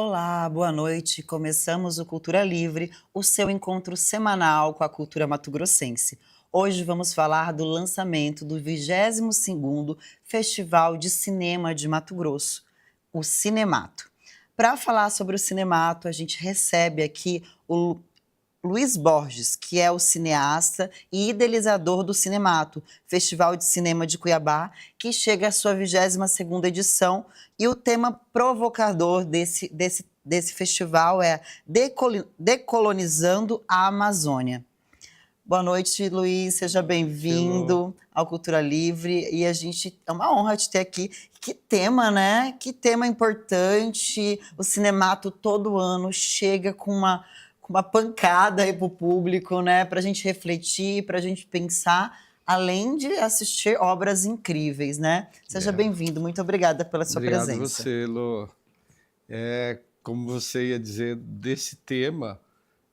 Olá, boa noite. Começamos o Cultura Livre, o seu encontro semanal com a cultura mato-grossense. Hoje vamos falar do lançamento do 22º Festival de Cinema de Mato Grosso, o Cinemato. Para falar sobre o Cinemato, a gente recebe aqui o Luiz Borges, que é o cineasta e idealizador do Cinemato, Festival de Cinema de Cuiabá, que chega à sua 22ª edição, e o tema provocador desse festival é Decolonizando a Amazônia. Boa noite, Luiz, seja Elô. bem-vindo ao Cultura Livre, e é uma honra te ter aqui. Que tema, né? Que tema importante. O Cinemato todo ano chega com uma pancada aí para o público, né? Para a gente refletir, para a gente pensar, além de assistir obras incríveis, né? Seja É. bem-vindo, muito obrigada pela sua Obrigado presença. você, Elô. Como você ia dizer desse tema,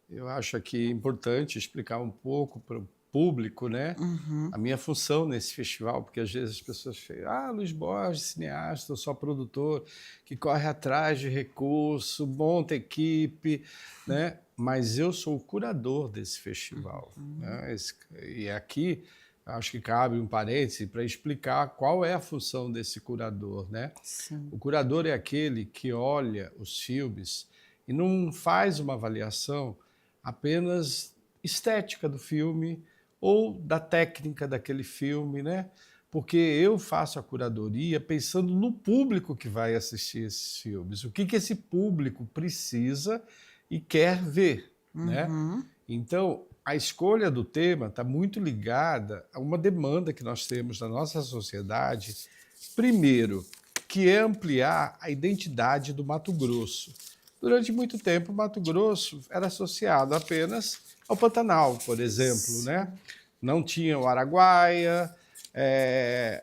eu acho aqui importante explicar um pouco para o público, né, Uhum. a minha função nesse festival, porque às vezes as pessoas falam, Luiz Borges, cineasta, eu sou produtor, que corre atrás de recurso, monta equipe, né, mas eu sou o curador desse festival, né, e aqui acho que cabe um parêntese para explicar qual é a função desse curador, né? Sim. O curador é aquele que olha os filmes e não faz uma avaliação apenas estética do filme ou da técnica daquele filme, né? Porque eu faço a curadoria pensando no público que vai assistir esses filmes, o que esse público precisa e quer ver, né? Uhum. Então, a escolha do tema está muito ligada a uma demanda que nós temos na nossa sociedade. Primeiro, que é ampliar a identidade do Mato Grosso. Durante muito tempo, o Mato Grosso era associado apenas ao Pantanal, por exemplo, né? Sim. Não tinha o Araguaia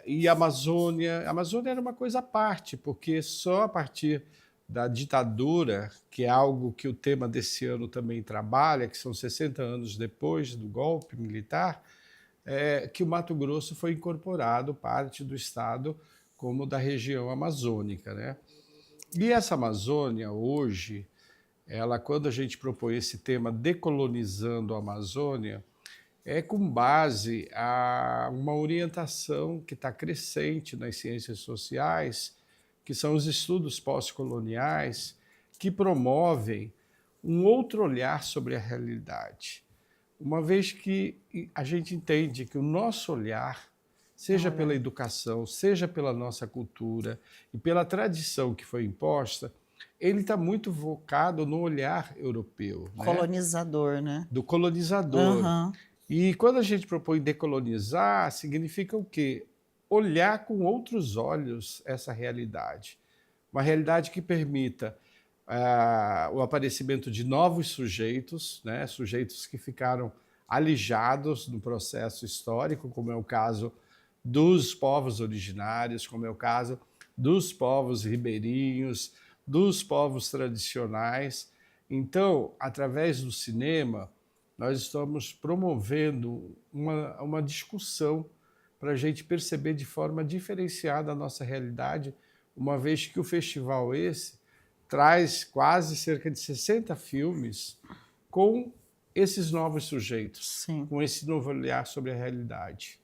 e a Amazônia. A Amazônia era uma coisa à parte, porque só a partir da ditadura, que é algo que o tema desse ano também trabalha, que são 60 anos depois do golpe militar, que o Mato Grosso foi incorporado parte do estado como da região amazônica, né? E essa Amazônia hoje, quando a gente propõe esse tema decolonizando a Amazônia, é com base a uma orientação que está crescente nas ciências sociais, que são os estudos pós-coloniais, que promovem um outro olhar sobre a realidade. Uma vez que a gente entende que o nosso olhar, É um seja pela olhar educação, seja pela nossa cultura e pela tradição que foi imposta, ele está muito focado no olhar europeu, né? colonizador, né? Do colonizador. Aham. E quando a gente propõe decolonizar, significa o quê? Olhar com outros olhos essa realidade. Uma realidade que permita o aparecimento de novos sujeitos, né? Sujeitos que ficaram alijados no processo histórico, como é o caso dos povos originários, como é o caso dos povos ribeirinhos, dos povos tradicionais. Então, através do cinema, nós estamos promovendo uma discussão para a gente perceber de forma diferenciada a nossa realidade, uma vez que o festival esse traz quase cerca de 60 filmes com esses novos sujeitos, Sim. com esse novo olhar sobre a realidade.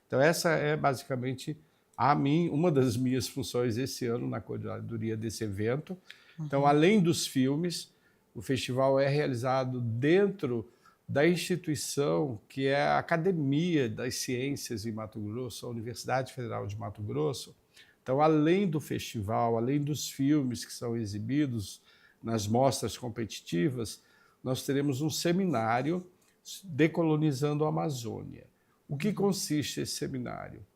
Então essa é basicamente uma das minhas funções esse ano na curadoria desse evento. Então, além dos filmes, o festival é realizado dentro da instituição que é a Academia das Ciências em Mato Grosso, a Universidade Federal de Mato Grosso. Então, além do festival, além dos filmes que são exibidos nas mostras competitivas, nós teremos um seminário Decolonizando a Amazônia. O que consiste esse seminário?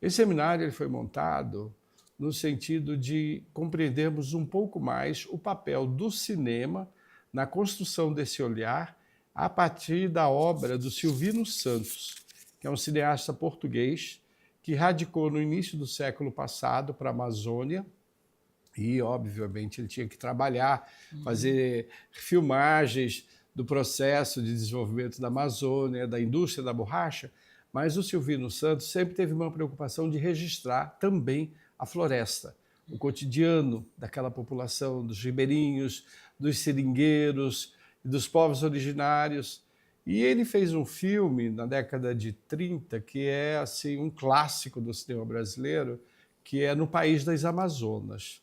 Esse seminário ele foi montado no sentido de compreendermos um pouco mais o papel do cinema na construção desse olhar a partir da obra do Silvino Santos, que é um cineasta português que radicou no início do século passado para a Amazônia e, obviamente, ele tinha que trabalhar, fazer filmagens do processo de desenvolvimento da Amazônia, da indústria da borracha, mas o Silvino Santos sempre teve uma preocupação de registrar também a floresta, o cotidiano daquela população, dos ribeirinhos, dos seringueiros, dos povos originários. E ele fez um filme na década de 30 que é assim um clássico do cinema brasileiro, que é No País das Amazonas.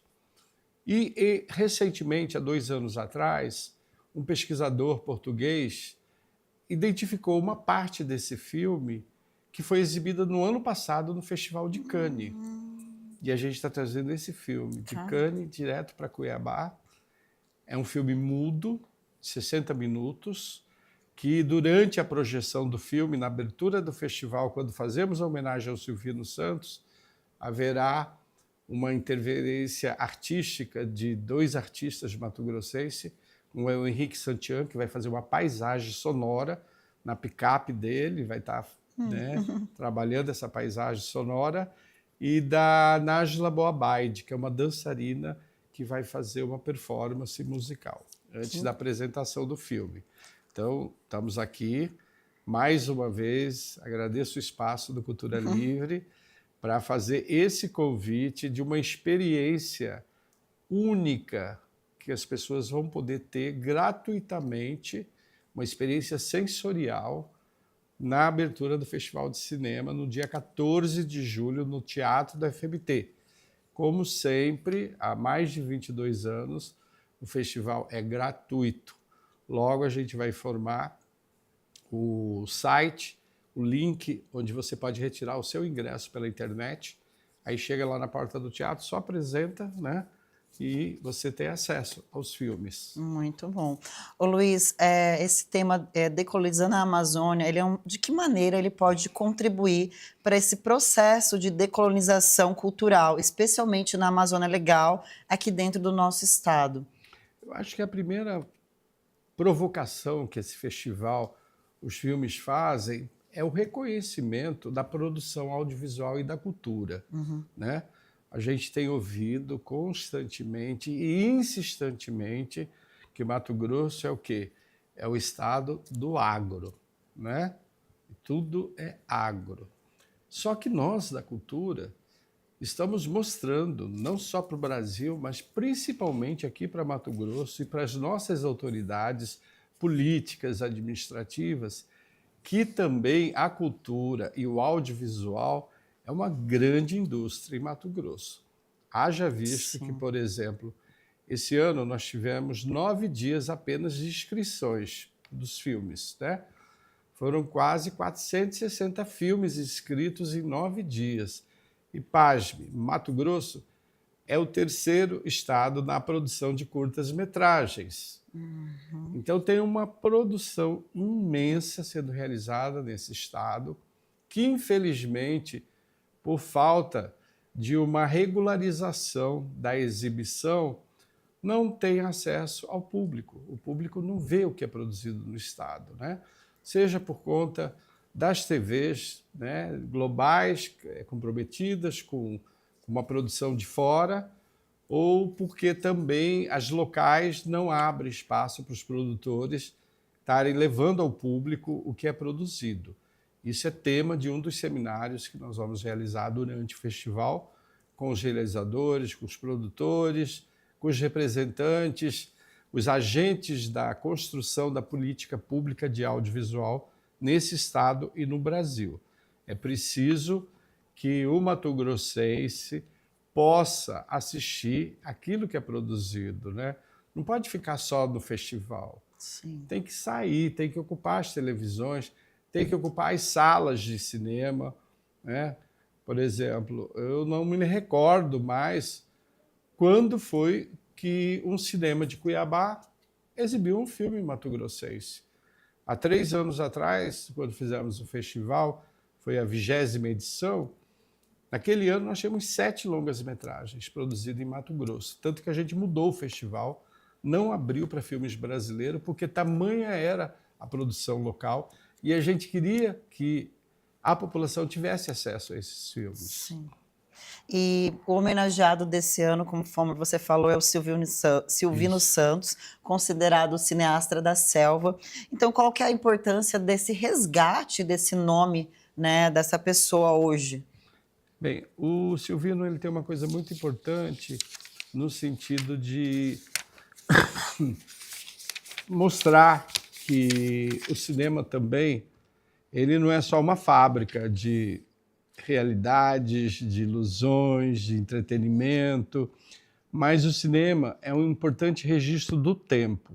E recentemente, há 2 anos atrás, um pesquisador português identificou uma parte desse filme que foi exibida no ano passado no Festival de Cannes. E a gente está trazendo esse filme de Cannes direto para Cuiabá. É um filme mudo, 60 minutos, que durante a projeção do filme, na abertura do festival, quando fazemos a homenagem ao Silvino Santos, haverá uma interferência artística de 2 artistas mato-grossenses. Um é o Henrique Santian, que vai fazer uma paisagem sonora na picape dele, vai estar trabalhando essa paisagem sonora, e da Nájila Boabaide, que é uma dançarina que vai fazer uma performance musical antes da apresentação do filme. Então, estamos aqui, mais uma vez, agradeço o espaço do Cultura Livre para fazer esse convite de uma experiência única que as pessoas vão poder ter gratuitamente, uma experiência sensorial, na abertura do Festival de Cinema, no dia 14 de julho, no Teatro da FMT. Como sempre, há mais de 22 anos, o festival é gratuito. Logo, a gente vai informar o site, o link onde você pode retirar o seu ingresso pela internet. Aí chega lá na porta do teatro, só apresenta, né? E você tem acesso aos filmes. Muito bom. Ô Luiz, esse tema Decolonizando a Amazônia, de que maneira ele pode contribuir para esse processo de decolonização cultural, especialmente na Amazônia Legal, aqui dentro do nosso estado? Eu acho que a primeira provocação que esse festival, os filmes fazem, é o reconhecimento da produção audiovisual e da cultura, né? A gente tem ouvido constantemente e insistentemente que Mato Grosso é o quê? É o estado do agro, né? Tudo é agro. Só que nós, da cultura, estamos mostrando, não só para o Brasil, mas principalmente aqui para Mato Grosso e para as nossas autoridades políticas, administrativas, que também a cultura e o audiovisual é uma grande indústria em Mato Grosso. Haja visto que, por exemplo, esse ano nós tivemos 9 dias apenas de inscrições dos filmes, né? Foram quase 460 filmes inscritos em 9 dias. E, pasme, Mato Grosso é o 3º estado na produção de curtas-metragens. Então, tem uma produção imensa sendo realizada nesse estado, que, infelizmente, por falta de uma regularização da exibição, não tem acesso ao público. O público não vê o que é produzido no estado, né? Seja por conta das TVs, né, globais, comprometidas com uma produção de fora, ou porque também as locais não abrem espaço para os produtores estarem levando ao público o que é produzido. Isso é tema de um dos seminários que nós vamos realizar durante o festival, com os realizadores, com os produtores, com os representantes, os agentes da construção da política pública de audiovisual nesse estado e no Brasil. É preciso que o mato-grossense possa assistir aquilo que é produzido, né? Não pode ficar só no festival. Sim. Tem que sair, tem que ocupar as televisões, tem que ocupar as salas de cinema, né? Por exemplo, eu não me recordo mais quando foi que um cinema de Cuiabá exibiu um filme mato-grossense. Há 3 anos atrás, quando fizemos o festival, foi a 20ª edição, naquele ano nós tínhamos 7 longas-metragens produzidas em Mato Grosso, tanto que a gente mudou o festival, não abriu para filmes brasileiros, porque tamanha era a produção local, e a gente queria que a população tivesse acesso a esses filmes. Sim. E o homenageado desse ano, conforme você falou, é o Silvino Santos, considerado o cineasta da selva. Então, qual que é a importância desse resgate desse nome, né, dessa pessoa hoje? Bem, o Silvino ele tem uma coisa muito importante no sentido de mostrar que o cinema também ele não é só uma fábrica de realidades, de ilusões, de entretenimento, mas o cinema é um importante registro do tempo.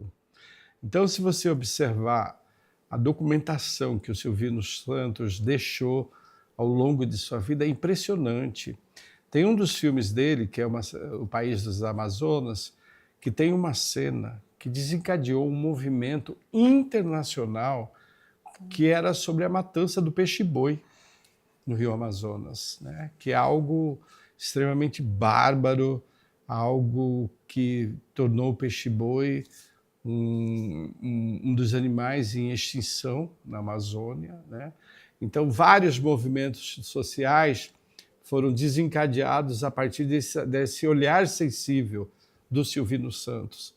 Então, se você observar a documentação que o Silvino Santos deixou ao longo de sua vida, é impressionante. Tem um dos filmes dele, que é O País dos Amazonas, que tem uma cena que desencadeou um movimento internacional que era sobre a matança do peixe-boi no Rio Amazonas, né? Que é algo extremamente bárbaro, algo que tornou o peixe-boi um dos animais em extinção na Amazônia, né? Então, vários movimentos sociais foram desencadeados a partir desse olhar sensível do Silvino Santos.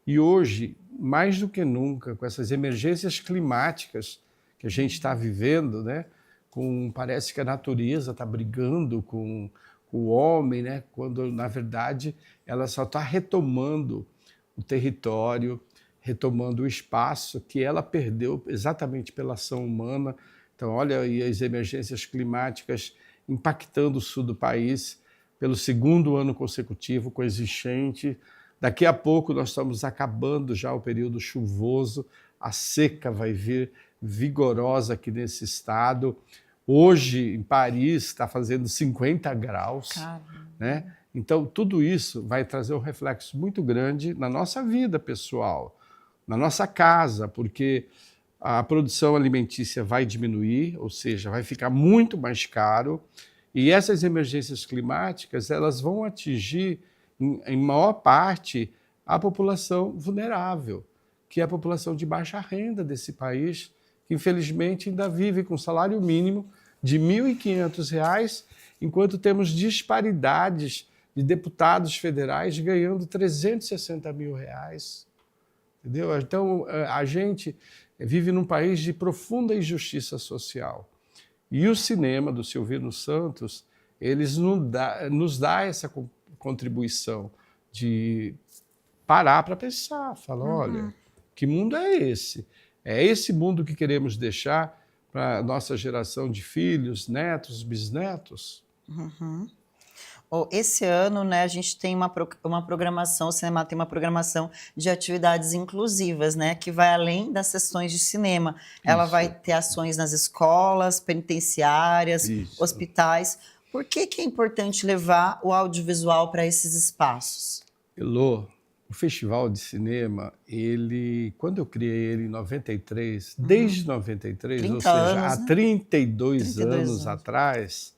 E hoje, mais do que nunca, com essas emergências climáticas que a gente está vivendo, né? Parece que a natureza está brigando com o homem, né? Quando, na verdade, ela só está retomando o território, retomando o espaço que ela perdeu exatamente pela ação humana. Então, olha aí as emergências climáticas impactando o sul do país pelo segundo ano consecutivo com as enchentes. Daqui a pouco nós estamos acabando já o período chuvoso, a seca vai vir vigorosa aqui nesse estado. Hoje, em Paris, está fazendo 50 graus. Né? Então, tudo isso vai trazer um reflexo muito grande na nossa vida pessoal, na nossa casa, porque a produção alimentícia vai diminuir, ou seja, vai ficar muito mais caro, e essas emergências climáticas elas vão atingir, em maior parte, a população vulnerável, que é a população de baixa renda desse país, que infelizmente ainda vive com salário mínimo de R$ 1.500, enquanto temos disparidades de deputados federais ganhando R$ 360 mil. Entendeu? Então, a gente vive num país de profunda injustiça social. E o cinema do Silvino Santos, eles nos dá essa contribuição de parar para pensar, falar, olha, que mundo é esse? É esse mundo que queremos deixar para a nossa geração de filhos, netos, bisnetos? Esse ano, né, a gente tem uma programação, o cinema tem uma programação de atividades inclusivas, né, que vai além das sessões de cinema. Ela vai ter ações nas escolas, penitenciárias, hospitais. Por que é importante levar o audiovisual para esses espaços? Elô, o Festival de Cinema, quando eu criei ele em 93, desde 93, ou seja, anos, há né? 32 anos atrás,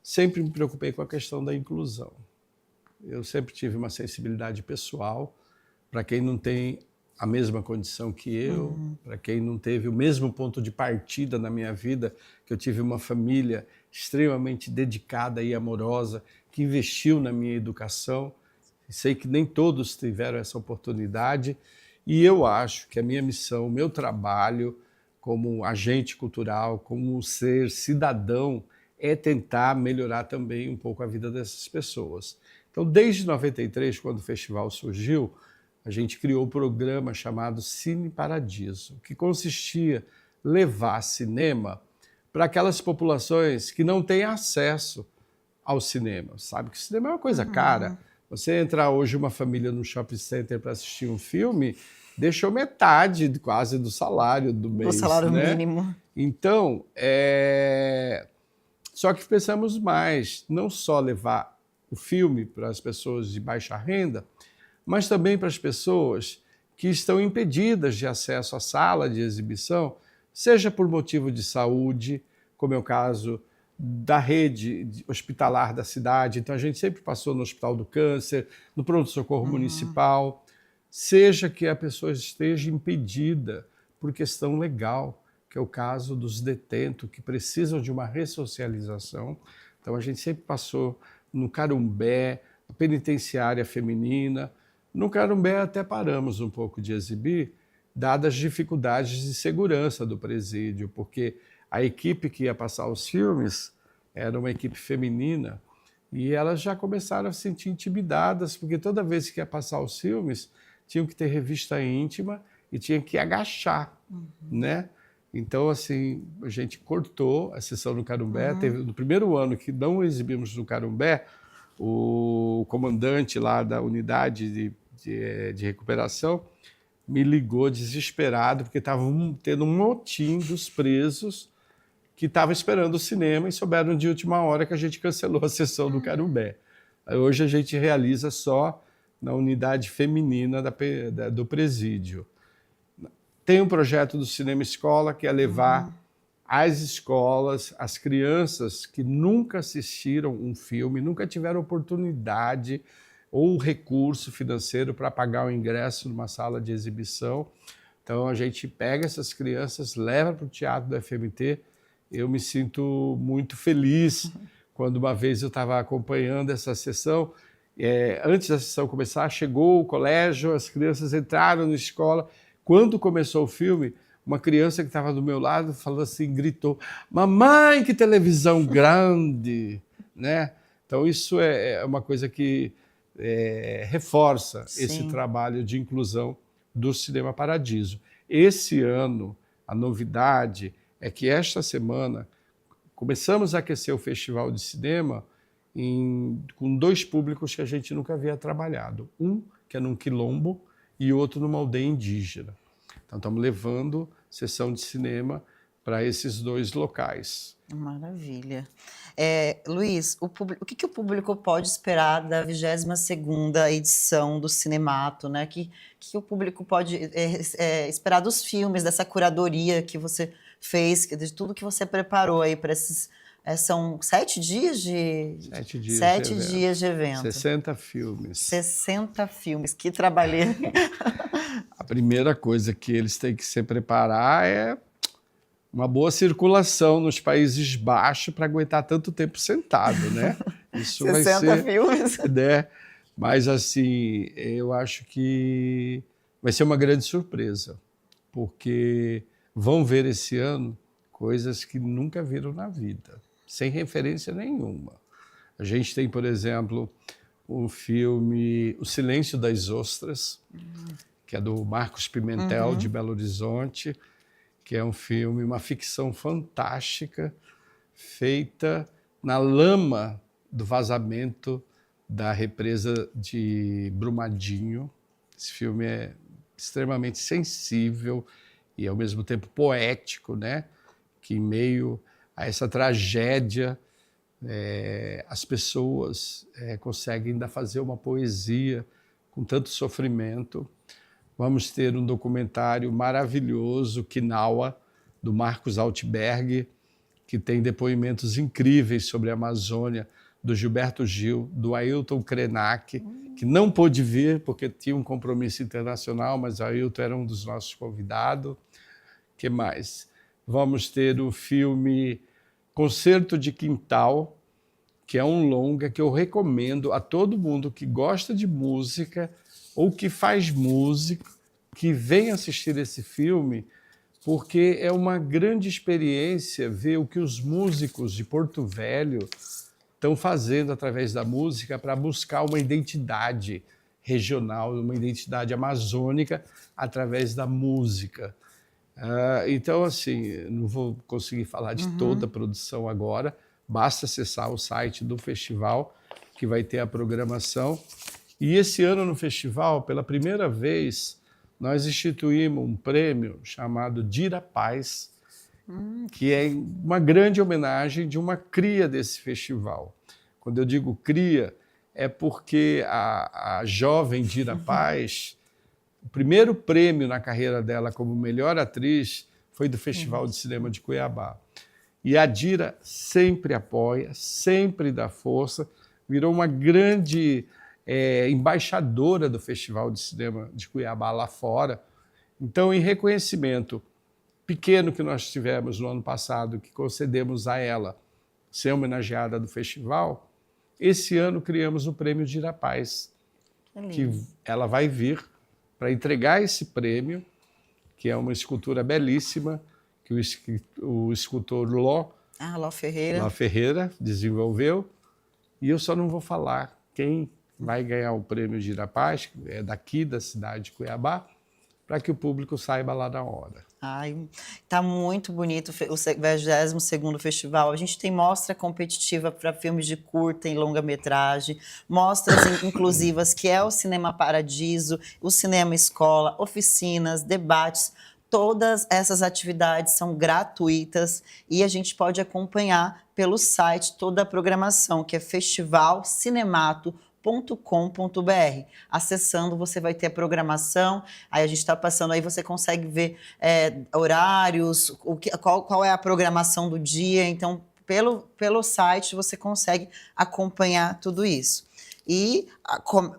sempre me preocupei com a questão da inclusão. Eu sempre tive uma sensibilidade pessoal para quem não tem a mesma condição que eu, para quem não teve o mesmo ponto de partida na minha vida, que eu tive uma família extremamente dedicada e amorosa, que investiu na minha educação. Sei que nem todos tiveram essa oportunidade, e eu acho que a minha missão, o meu trabalho como agente cultural, como ser cidadão, é tentar melhorar também um pouco a vida dessas pessoas. Então, desde 93, quando o festival surgiu, a gente criou um programa chamado Cine Paradiso, que consistia em levar cinema para aquelas populações que não têm acesso ao cinema. Sabe que o cinema é uma coisa cara. Você entrar hoje uma família no shopping center para assistir um filme, deixou metade quase do salário do mês. O salário mínimo. Então, só que pensamos mais, não só levar o filme para as pessoas de baixa renda, mas também para as pessoas que estão impedidas de acesso à sala de exibição, seja por motivo de saúde, como é o caso da rede hospitalar da cidade. Então, a gente sempre passou no Hospital do Câncer, no pronto-socorro municipal, seja que a pessoa esteja impedida por questão legal, que é o caso dos detentos que precisam de uma ressocialização. Então, a gente sempre passou no Carumbé, a penitenciária feminina. No Carumbé até paramos um pouco de exibir, dadas as dificuldades de segurança do presídio, porque a equipe que ia passar os filmes era uma equipe feminina, e elas já começaram a se sentir intimidadas, porque toda vez que ia passar os filmes, tinham que ter revista íntima e tinha que agachar, né? Então, assim, a gente cortou a sessão no Carumbé. No primeiro ano que não exibimos no Carumbé, o comandante lá da unidade de recuperação me ligou desesperado, porque estava tendo um motim dos presos que estavam esperando o cinema e souberam de última hora que a gente cancelou a sessão do Carumbé. Hoje a gente realiza só na unidade feminina do presídio. Tem um projeto do Cinema Escola, que é levar às escolas as crianças que nunca assistiram um filme, nunca tiveram oportunidade ou recurso financeiro para pagar o ingresso numa sala de exibição. Então a gente pega essas crianças, leva para o teatro do FMT. Eu me sinto muito feliz quando uma vez eu estava acompanhando essa sessão. Antes da sessão começar, chegou o colégio, as crianças entraram na escola. Quando começou o filme, uma criança que estava do meu lado falou assim, gritou: "Mamãe, que televisão grande!" né? Então isso é uma coisa que reforça esse trabalho de inclusão do Cinema Paradiso. Esse ano, a novidade é que esta semana começamos a aquecer o Festival de Cinema com 2 públicos que a gente nunca havia trabalhado. Um que é num quilombo e outro numa aldeia indígena. Então estamos levando sessão de cinema para esses 2 locais. Maravilha. Luiz, o que o público pode esperar da 22ª edição do Cinemato, né? Que o público pode esperar dos filmes, dessa curadoria que você fez, de tudo que você preparou aí para esses... são 7 dias de... 7 dias 7 dias de evento. 60 filmes. 60 filmes, que trabalheira. A primeira coisa que eles têm que se preparar é uma boa circulação nos Países Baixos para aguentar tanto tempo sentado, né? Isso 60 vai ser, filmes. né? Mas, assim, eu acho que vai ser uma grande surpresa, porque vão ver esse ano coisas que nunca viram na vida, sem referência nenhuma. A gente tem, por exemplo, o filme O Silêncio das Ostras, que é do Marcos Pimentel, de Belo Horizonte, que é um filme, uma ficção fantástica, feita na lama do vazamento da represa de Brumadinho. Esse filme é extremamente sensível e, ao mesmo tempo, poético, né? Que, em meio a essa tragédia, as pessoas conseguem ainda fazer uma poesia com tanto sofrimento. Vamos ter um documentário maravilhoso, Quinaua, do Marcos Altberg, que tem depoimentos incríveis sobre a Amazônia, do Gilberto Gil, do Ailton Krenak, que não pôde vir porque tinha um compromisso internacional, mas o Ailton era um dos nossos convidados. O que mais? Vamos ter o filme Concerto de Quintal, que é um longa que eu recomendo a todo mundo que gosta de música ou que faz música, que venha assistir esse filme, porque é uma grande experiência ver o que os músicos de Porto Velho estão fazendo através da música para buscar uma identidade regional, uma identidade amazônica através da música. Então, assim, não vou conseguir falar de toda a produção agora, basta acessar o site do festival, que vai ter a programação. E esse ano no festival, pela primeira vez, nós instituímos um prêmio chamado Dira Paz, que é uma grande homenagem de uma cria desse festival. Quando eu digo cria, é porque a jovem Dira Paz, o primeiro prêmio na carreira dela como melhor atriz foi do Festival de Cinema de Cuiabá. E a Dira sempre apoia, sempre dá força, virou uma grande embaixadora do Festival de Cinema de Cuiabá lá fora. Então, em reconhecimento pequeno que nós tivemos no ano passado, que concedemos a ela ser homenageada do festival, esse ano criamos o Prêmio Dira Paz, que ela vai vir para entregar esse prêmio, que é uma escultura belíssima, que o escultor Ló Ah, Ló Ferreira. Ló Ferreira desenvolveu, e eu só não vou falar quem vai ganhar o prêmio Girapaz, que é daqui da cidade de Cuiabá, para que o público saiba lá na hora. Ai, tá muito bonito o 22º festival. A gente tem mostra competitiva para filmes de curta e longa-metragem, mostras inclusivas, que é o Cinema Paradiso, o Cinema Escola, oficinas, debates. Todas essas atividades são gratuitas e a gente pode acompanhar pelo site toda a programação, que é festivalcinemato.com.br. Acessando, você vai ter a programação, aí a gente está passando, aí você consegue ver horários, qual é a programação do dia, então pelo site você consegue acompanhar tudo isso. E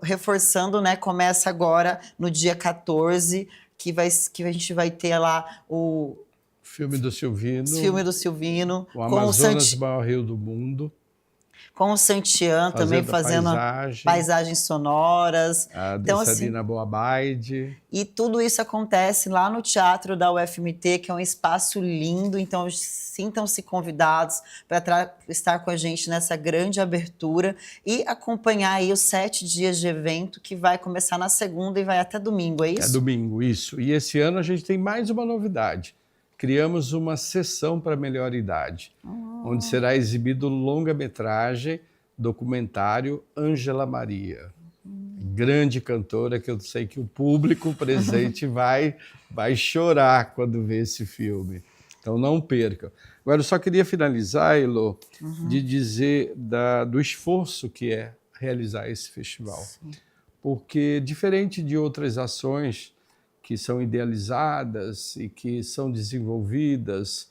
reforçando, né, começa agora no dia 14, que a gente vai ter lá o filme do Silvino, o Amazonas, o maior rio do mundo. Com o Santian também fazendo paisagens sonoras. A dançarina assim, Boa Baide. E tudo isso acontece lá no Teatro da UFMT, que é um espaço lindo, então sintam-se convidados para estar com a gente nessa grande abertura e acompanhar aí os 7 dias de evento, que vai começar na segunda e vai até domingo, é isso? É domingo, isso. E esse ano a gente tem mais uma novidade. Criamos uma sessão para melhor idade, onde será exibido longa-metragem, documentário Ângela Maria. Grande cantora, que eu sei que o público presente vai chorar quando vê esse filme. Então não percam. Agora, eu só queria finalizar, Elô, de dizer do esforço que é realizar esse festival. Sim. Porque, diferente de outras ações que são idealizadas e que são desenvolvidas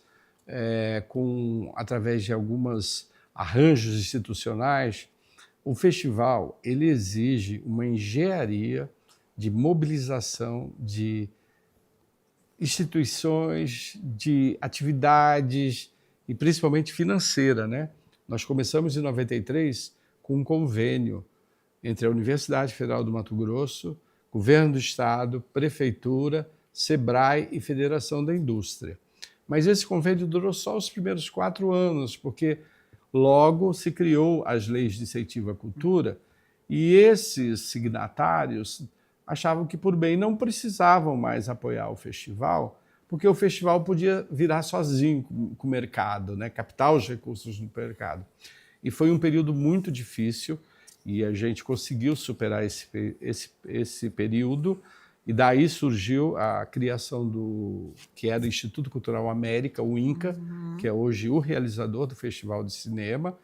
através de alguns arranjos institucionais, o festival ele exige uma engenharia de mobilização de instituições, de atividades e principalmente financeira, né? Nós começamos em 93 com um convênio entre a Universidade Federal do Mato Grosso, Governo do Estado, Prefeitura, Sebrae e Federação da Indústria. Mas esse convênio durou só os primeiros 4 anos, porque logo se criou as leis de incentivo à cultura e esses signatários achavam que, por bem, não precisavam mais apoiar o festival, porque o festival podia virar sozinho com o mercado, né? Captar os recursos do mercado. E foi um período muito difícil, e a gente conseguiu superar esse período, e daí surgiu a criação que era o Instituto Cultural América, o INCA, que é hoje o realizador do Festival de Cinema,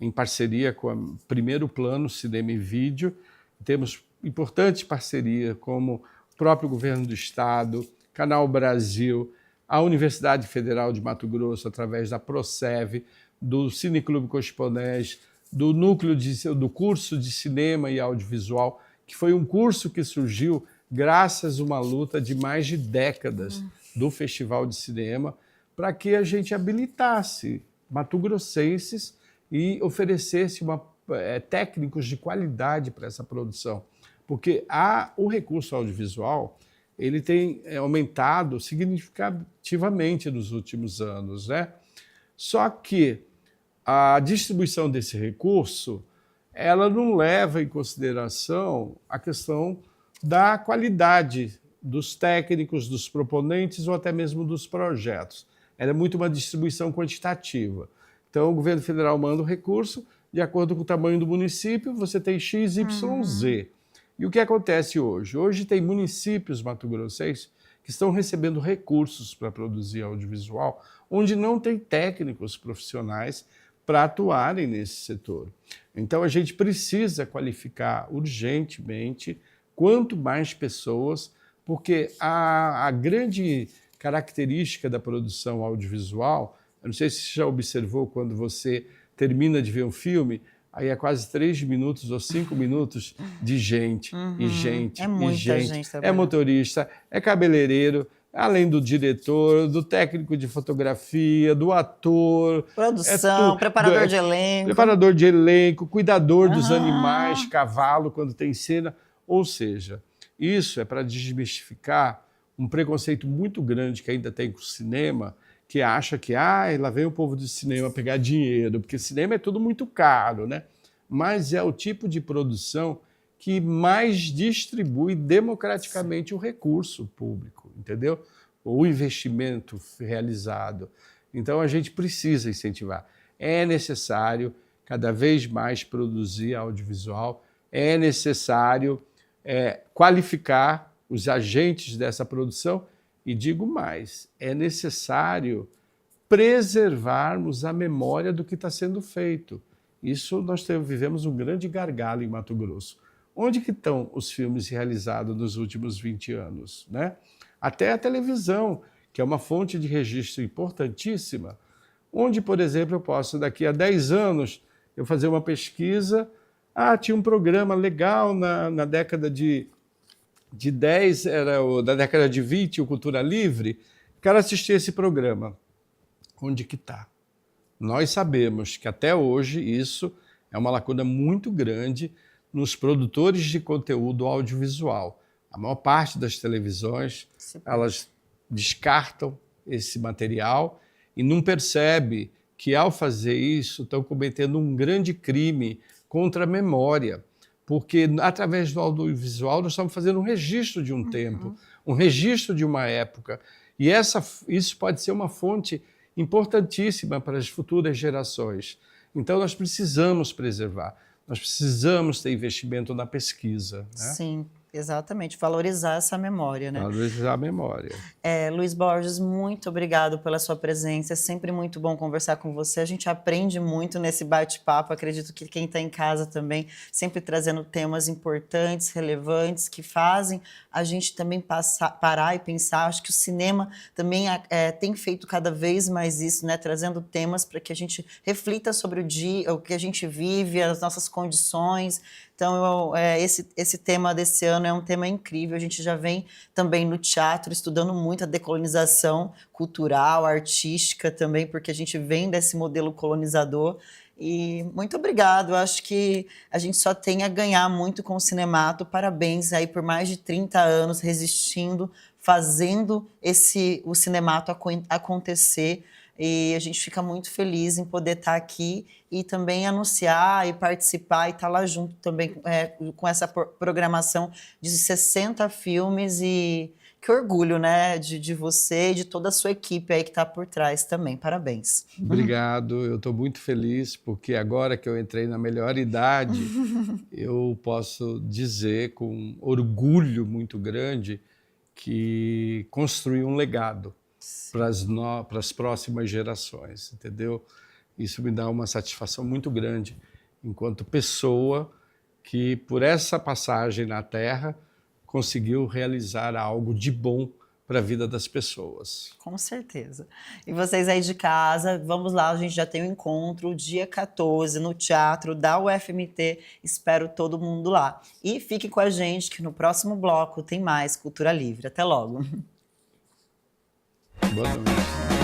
em parceria com a Primeiro Plano Cinema e Vídeo. Temos importantes parcerias como o próprio Governo do Estado, Canal Brasil, a Universidade Federal de Mato Grosso, através da Procev, do Cineclube Cosponés, do núcleo do curso de cinema e audiovisual, que foi um curso que surgiu graças a uma luta de mais de décadas do Festival de Cinema, para que a gente habilitasse matogrossenses e oferecesse técnicos de qualidade para essa produção. Porque o recurso audiovisual ele tem aumentado significativamente nos últimos anos, né? Só que a distribuição desse recurso ela não leva em consideração a questão da qualidade dos técnicos, dos proponentes ou até mesmo dos projetos. Ela é muito uma distribuição quantitativa. Então, o governo federal manda o recurso, de acordo com o tamanho do município, você tem X, Y, Z. E o que acontece hoje? Hoje tem municípios mato-grossenses que estão recebendo recursos para produzir audiovisual, onde não tem técnicos profissionais para atuarem nesse setor. Então, a gente precisa qualificar urgentemente quanto mais pessoas, porque a grande característica da produção audiovisual, eu não sei se você já observou quando você termina de ver um filme, aí é quase 3 minutos ou 5 minutos de gente, e gente, é muita e gente. Gente é motorista, é cabeleireiro, além do diretor, do técnico de fotografia, do ator. Produção, preparador de elenco. Preparador de elenco, cuidador dos animais, cavalo, quando tem cena. Ou seja, isso é para desmistificar um preconceito muito grande que ainda tem com o cinema, que acha que lá vem o povo do cinema pegar dinheiro, porque cinema é tudo muito caro, né? Mas é o tipo de produção que mais distribui democraticamente o recurso público, entendeu? O investimento realizado. Então a gente precisa incentivar. É necessário cada vez mais produzir audiovisual, é necessário qualificar os agentes dessa produção e digo mais, é necessário preservarmos a memória do que está sendo feito. Isso nós vivemos um grande gargalo em Mato Grosso. Onde que estão os filmes realizados nos últimos 20 anos, né? Até a televisão, que é uma fonte de registro importantíssima, onde, por exemplo, eu posso, daqui a 10 anos, eu fazer uma pesquisa, tinha um programa legal na década de 10, da década de 20, o Cultura Livre, quero assistir esse programa. Onde que está? Nós sabemos que até hoje isso é uma lacuna muito grande nos produtores de conteúdo audiovisual. A maior parte das televisões, elas descartam esse material e não percebe que, ao fazer isso, estão cometendo um grande crime contra a memória, porque, através do audiovisual, nós estamos fazendo um registro de um tempo, um registro de uma época, e isso pode ser uma fonte importantíssima para as futuras gerações. Então, nós precisamos preservar, nós precisamos ter investimento na pesquisa, né? Sim, exatamente, valorizar essa memória, né? Valorizar a memória. Luiz Borges, muito obrigado pela sua presença, é sempre muito bom conversar com você, a gente aprende muito nesse bate-papo, acredito que quem está em casa também, sempre trazendo temas importantes, relevantes, que fazem a gente também parar e pensar. Acho que o cinema também tem feito cada vez mais isso, né? Trazendo temas para que a gente reflita sobre o dia, o que a gente vive, as nossas condições. Então, esse tema desse ano é um tema incrível. A gente já vem também no teatro estudando muito a decolonização cultural, artística também, porque a gente vem desse modelo colonizador. E muito obrigado, acho que a gente só tem a ganhar muito com o Cinemato. Parabéns aí por mais de 30 anos resistindo, fazendo o Cinemato acontecer. E a gente fica muito feliz em poder estar aqui e também anunciar e participar e estar lá junto também com essa programação de 60 filmes. E que orgulho, né, de você e de toda a sua equipe aí que está por trás também. Parabéns. Obrigado, eu estou muito feliz porque agora que eu entrei na melhor idade, eu posso dizer com orgulho muito grande que construí um legado para as próximas gerações, entendeu? Isso me dá uma satisfação muito grande enquanto pessoa que, por essa passagem na Terra, conseguiu realizar algo de bom para a vida das pessoas. Com certeza. E vocês aí de casa, vamos lá, a gente já tem um encontro dia 14 no Teatro da UFMT, espero todo mundo lá. E fique com a gente que no próximo bloco tem mais Cultura Livre. Até logo. Boa noite.